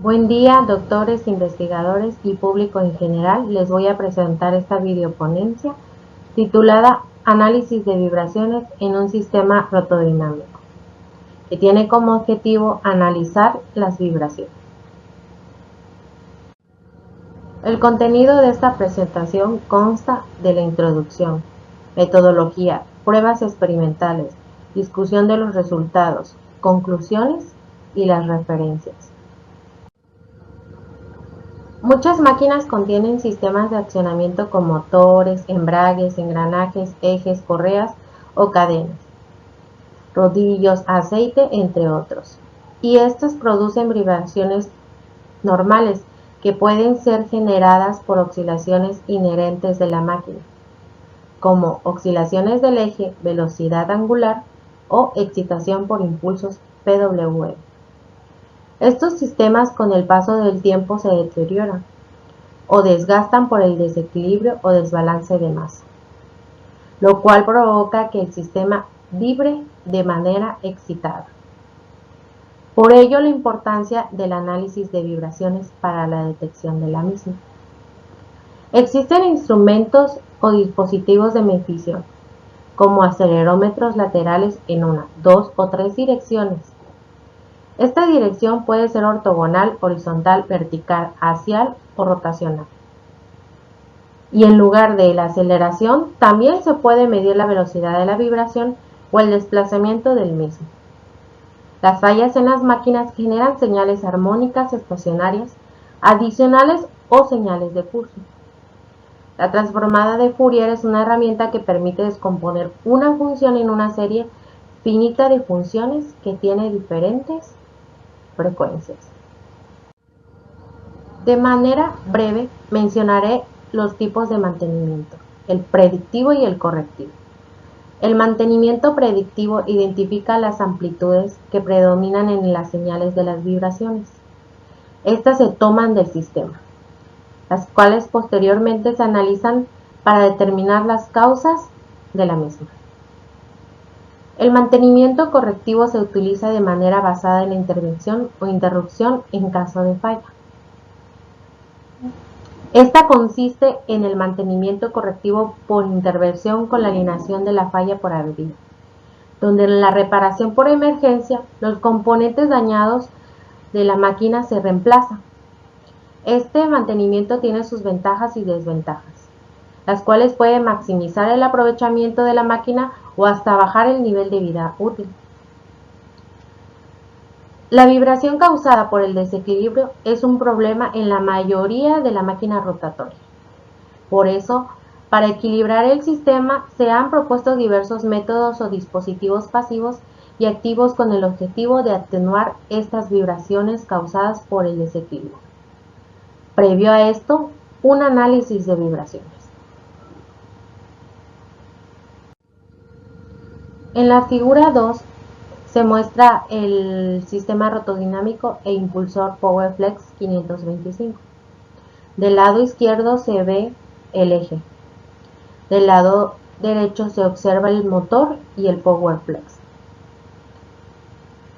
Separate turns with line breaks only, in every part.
Buen día, doctores, investigadores y público en general. Les voy a presentar esta videoponencia titulada Análisis de vibraciones en un sistema rotodinámico, que tiene como objetivo analizar las vibraciones. El contenido de esta presentación consta de la introducción, metodología, pruebas experimentales, discusión de los resultados, conclusiones y las referencias. Muchas máquinas contienen sistemas de accionamiento con motores, embragues, engranajes, ejes, correas o cadenas, rodillos, aceite, entre otros. Y estos producen vibraciones normales que pueden ser generadas por oscilaciones inherentes de la máquina, como oscilaciones del eje, velocidad angular o excitación por impulsos PWM. Estos sistemas con el paso del tiempo se deterioran o desgastan por el desequilibrio o desbalance de masa, lo cual provoca que el sistema vibre de manera excitada. Por ello, la importancia del análisis de vibraciones para la detección de la misma. Existen instrumentos o dispositivos de medición, como acelerómetros laterales en una, dos o tres direcciones. Esta dirección puede ser ortogonal, horizontal, vertical, axial o rotacional. Y en lugar de la aceleración, también se puede medir la velocidad de la vibración o el desplazamiento del mismo. Las fallas en las máquinas generan señales armónicas estacionarias, adicionales o señales de pulso. La transformada de Fourier es una herramienta que permite descomponer una función en una serie finita de funciones que tiene diferentes frecuencias. De manera breve, mencionaré los tipos de mantenimiento, el predictivo y el correctivo. El mantenimiento predictivo identifica las amplitudes que predominan en las señales de las vibraciones. Estas se toman del sistema, las cuales posteriormente se analizan para determinar las causas de la misma. El mantenimiento correctivo se utiliza de manera basada en la intervención o interrupción en caso de falla. Esta consiste en el mantenimiento correctivo por intervención con la alineación de la falla por avería, donde en la reparación por emergencia los componentes dañados de la máquina se reemplazan. Este mantenimiento tiene sus ventajas y desventajas, las cuales pueden maximizar el aprovechamiento de la máquina o hasta bajar el nivel de vida útil. La vibración causada por el desequilibrio es un problema en la mayoría de la máquina rotatoria. Por eso, para equilibrar el sistema, se han propuesto diversos métodos o dispositivos pasivos y activos con el objetivo de atenuar estas vibraciones causadas por el desequilibrio. Previo a esto, un análisis de vibraciones. En la figura 2 se muestra el sistema rotodinámico e impulsor PowerFlex 525. Del lado izquierdo se ve el eje. Del lado derecho se observa el motor y el PowerFlex.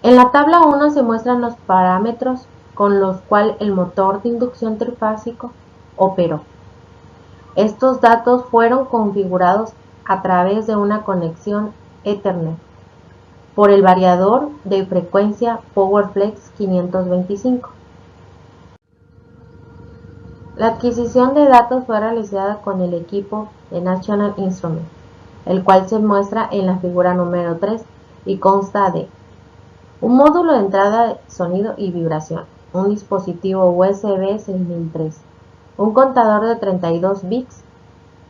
En la tabla 1 se muestran los parámetros con los cuales el motor de inducción trifásico operó. Estos datos fueron configurados a través de una conexión Ethernet por el variador de frecuencia PowerFlex 525. La adquisición de datos fue realizada con el equipo de National Instruments, el cual se muestra en la figura número 3 y consta de un módulo de entrada de sonido y vibración, un dispositivo USB 6003, un contador de 32 bits,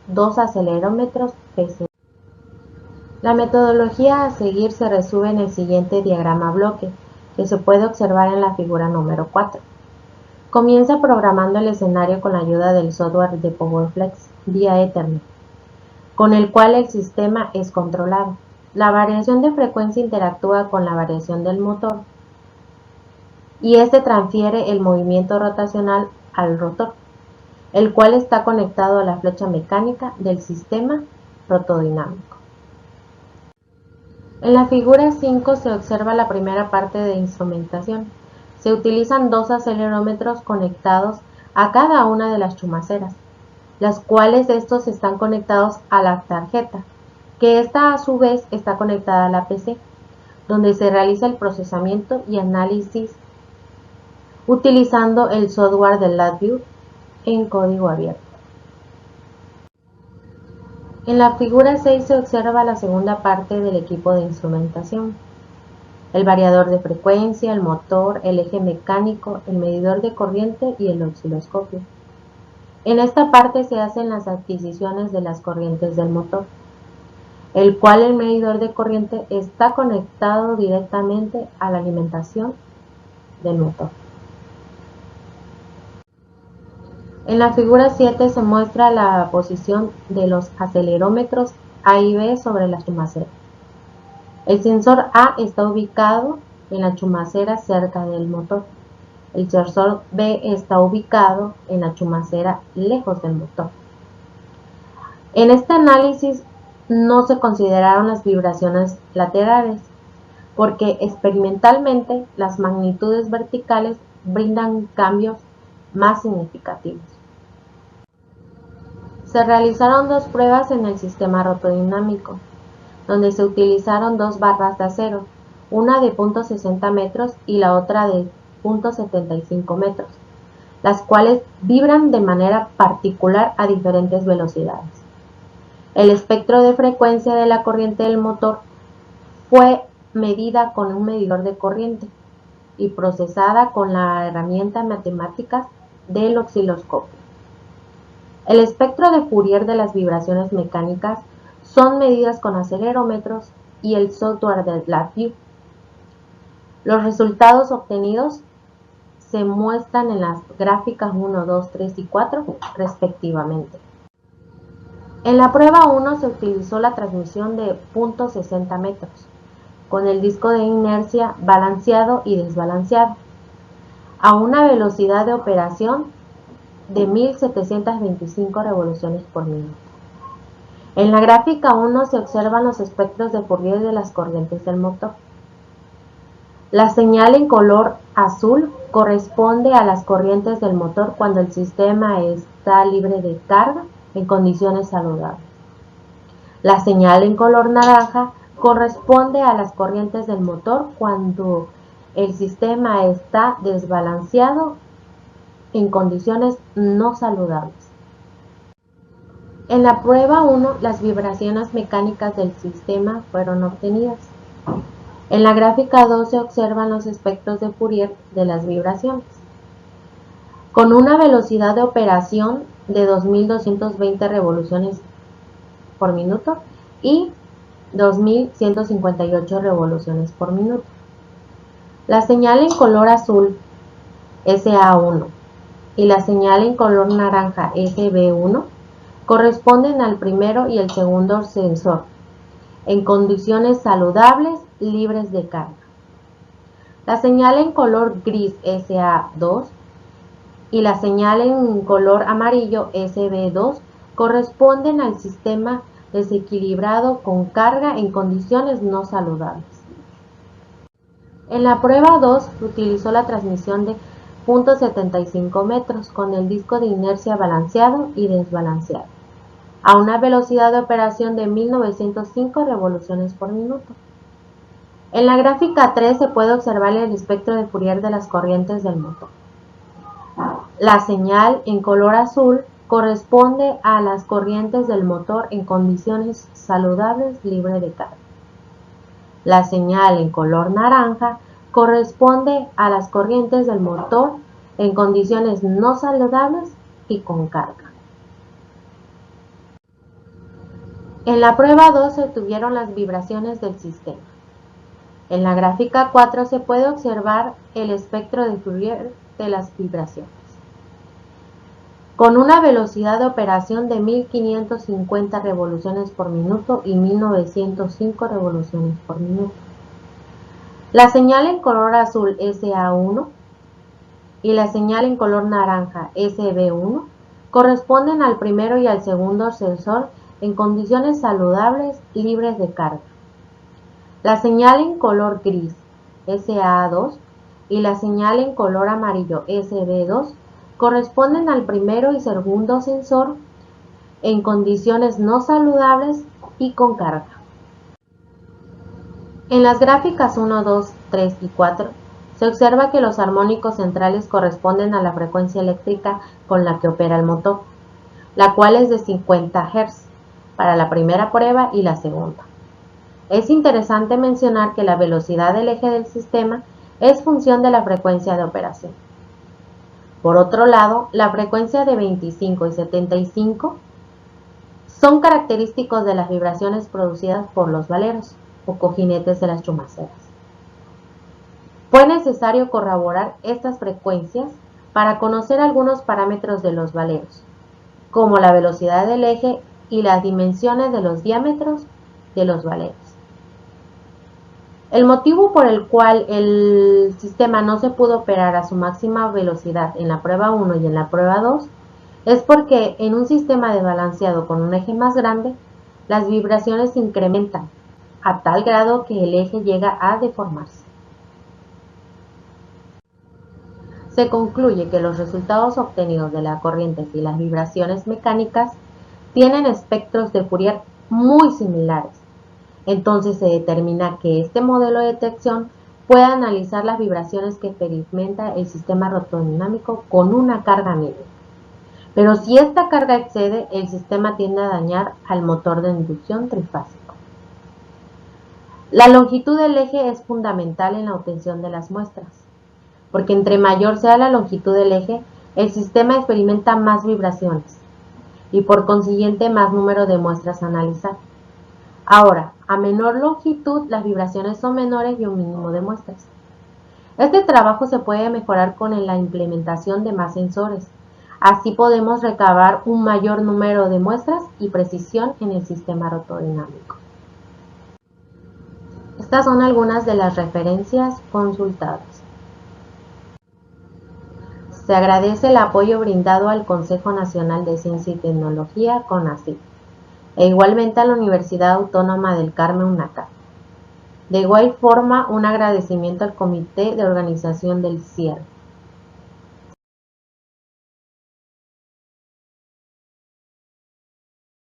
dos acelerómetros PC. La metodología a seguir se resume en el siguiente diagrama bloque, que se puede observar en la figura número 4. Comienza programando el escenario con la ayuda del software de PowerFlex vía Ethernet, con el cual el sistema es controlado. La variación de frecuencia interactúa con la variación del motor y este transfiere el movimiento rotacional al rotor, el cual está conectado a la flecha mecánica del sistema rotodinámico. En la figura 5 se observa la primera parte de instrumentación, Se utilizan dos acelerómetros conectados a cada una de las chumaceras, las cuales estos están conectados a la tarjeta, que esta a su vez está conectada a la PC, donde se realiza el procesamiento y análisis utilizando el software de LabVIEW en código abierto. En la figura 6 se observa la segunda parte del equipo de instrumentación: el variador de frecuencia, el motor, el eje mecánico, el medidor de corriente y el osciloscopio. En esta parte se hacen las adquisiciones de las corrientes del motor, el cual el medidor de corriente está conectado directamente a la alimentación del motor. En la figura 7 se muestra la posición de los acelerómetros A y B sobre la chumacera. El sensor A está ubicado en la chumacera cerca del motor. El sensor B está ubicado en la chumacera lejos del motor. En este análisis no se consideraron las vibraciones laterales, porque experimentalmente las magnitudes verticales brindan cambios más significativos. Se realizaron dos pruebas en el sistema rotodinámico, donde se utilizaron dos barras de acero, una de 0.60 metros y la otra de 0.75 metros, las cuales vibran de manera particular a diferentes velocidades. El espectro de frecuencia de la corriente del motor fue medida con un medidor de corriente y procesada con la herramienta matemáticas del osciloscopio. El espectro de Fourier de las vibraciones mecánicas son medidas con acelerómetros y el software de LabVIEW. Los resultados obtenidos se muestran en las gráficas 1, 2, 3 y 4 respectivamente. En la prueba 1 se utilizó la transmisión de 0.60 metros, con el disco de inercia balanceado y desbalanceado, a una velocidad de operación de 1725 revoluciones por minuto. En la gráfica 1 se observan los espectros de Fourier de las corrientes del motor. La señal en color azul corresponde a las corrientes del motor cuando el sistema está libre de carga en condiciones saludables. La señal en color naranja corresponde a las corrientes del motor cuando el sistema está desbalanceado en condiciones no saludables. En la prueba 1, las vibraciones mecánicas del sistema fueron obtenidas. En la gráfica 2 se observan los espectros de Fourier de las vibraciones. Con una velocidad de operación de 2220 revoluciones por minuto y 2158 revoluciones por minuto. La señal en color azul SA1 y la señal en color naranja SB1 corresponden al primero y el segundo sensor en condiciones saludables libres de carga. La señal en color gris SA2 y la señal en color amarillo SB2 corresponden al sistema desequilibrado con carga en condiciones no saludables. En la prueba 2 se utilizó la transmisión de 0.75 metros con el disco de inercia balanceado y desbalanceado, a una velocidad de operación de 1905 revoluciones por minuto. En la gráfica 3 se puede observar el espectro de Fourier de las corrientes del motor. La señal en color azul corresponde a las corrientes del motor en condiciones saludables libre de carga. La señal en color naranja corresponde a las corrientes del motor en condiciones no saludables y con carga. En la prueba 2 se obtuvieron las vibraciones del sistema. En la gráfica 4 se puede observar el espectro de Fourier de las vibraciones. Con una velocidad de operación de 1550 revoluciones por minuto y 1905 revoluciones por minuto. La señal en color azul SA1 y la señal en color naranja SB1 corresponden al primero y al segundo sensor en condiciones saludables libres de carga. La señal en color gris SA2 y la señal en color amarillo SD2 corresponden al primero y segundo sensor en condiciones no saludables y con carga. En las gráficas 1, 2, 3 y 4 se observa que los armónicos centrales corresponden a la frecuencia eléctrica con la que opera el motor, la cual es de 50 Hz para la primera prueba y la segunda. Es interesante mencionar que la velocidad del eje del sistema es función de la frecuencia de operación. Por otro lado, la frecuencia de 25 y 75 son característicos de las vibraciones producidas por los valeros o cojinetes de las chumaceras. Fue necesario corroborar estas frecuencias para conocer algunos parámetros de los valeros, como la velocidad del eje y las dimensiones de los diámetros de los valeros. El motivo por el cual el sistema no se pudo operar a su máxima velocidad en la prueba 1 y en la prueba 2 es porque en un sistema de balanceado con un eje más grande, las vibraciones se incrementan a tal grado que el eje llega a deformarse. Se concluye que los resultados obtenidos de la corriente y las vibraciones mecánicas tienen espectros de Fourier muy similares. Entonces se determina que este modelo de detección puede analizar las vibraciones que experimenta el sistema rotodinámico con una carga mínima. Pero si esta carga excede, el sistema tiende a dañar al motor de inducción trifásico. La longitud del eje es fundamental en la obtención de las muestras, porque entre mayor sea la longitud del eje, el sistema experimenta más vibraciones y por consiguiente más número de muestras a analizar. Ahora, a menor longitud, las vibraciones son menores y un mínimo de muestras. Este trabajo se puede mejorar con la implementación de más sensores. Así podemos recabar un mayor número de muestras y precisión en el sistema rotodinámico. Estas son algunas de las referencias consultadas. Se agradece el apoyo brindado al Consejo Nacional de Ciencia y Tecnología, CONACYT, e igualmente a la Universidad Autónoma del Carmen, UNACA. De igual forma, un agradecimiento al Comité de Organización del cierre.